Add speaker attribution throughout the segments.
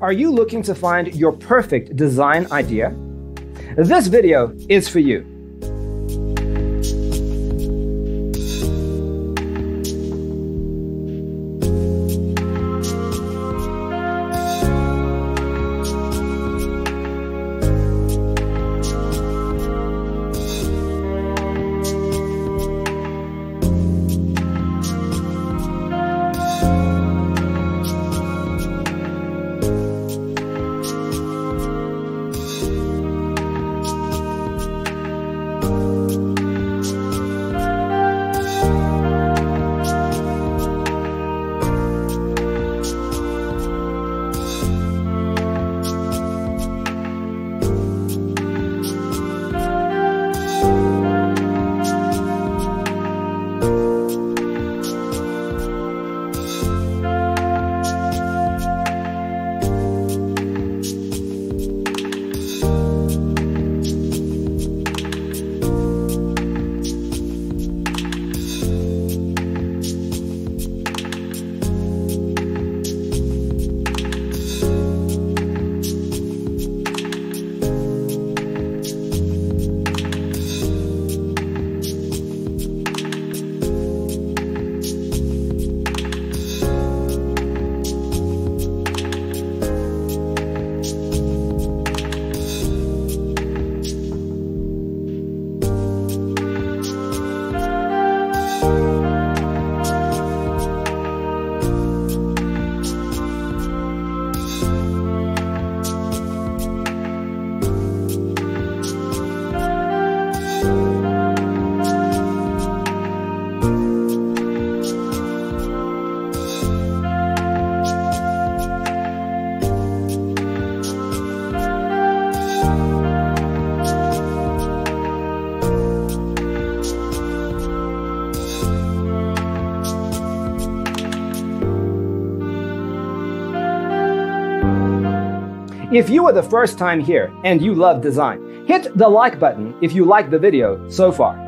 Speaker 1: Are you looking to find your perfect design idea? This video is for you. If you are the first time here and you love design, hit the like button if you like the video so far.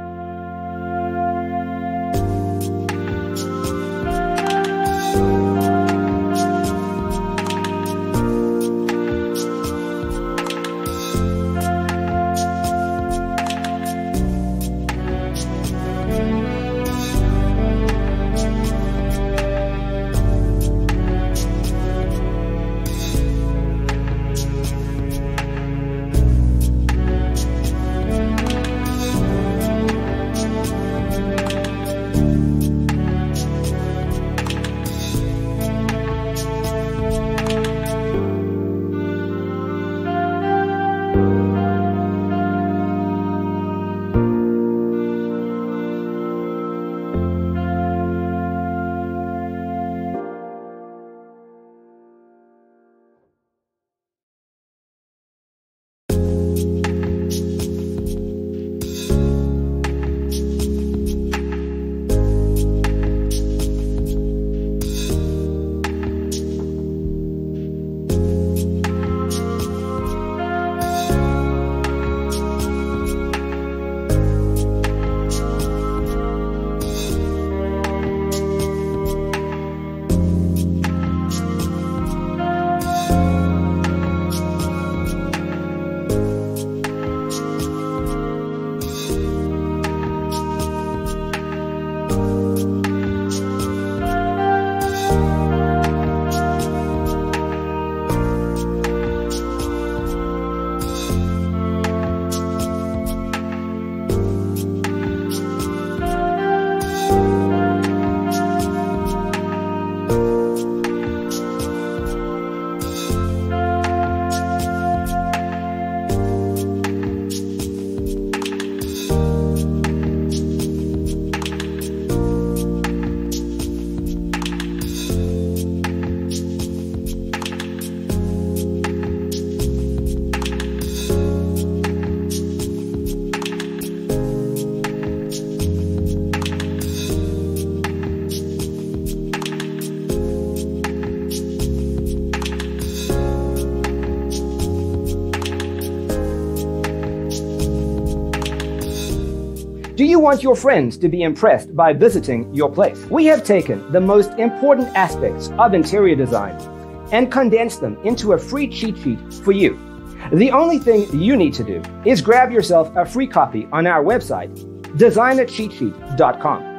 Speaker 1: Do you want your friends to be impressed by visiting your place? We have taken the most important aspects of interior design and condense them into a free cheat sheet for you. The only thing you need to do is grab yourself a free copy on our website, designercheatsheet.com.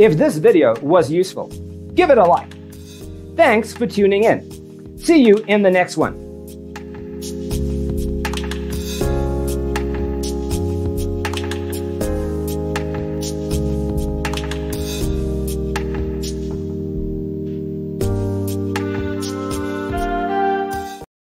Speaker 1: If this video was useful, give it a like. Thanks for tuning in. See you in the next one.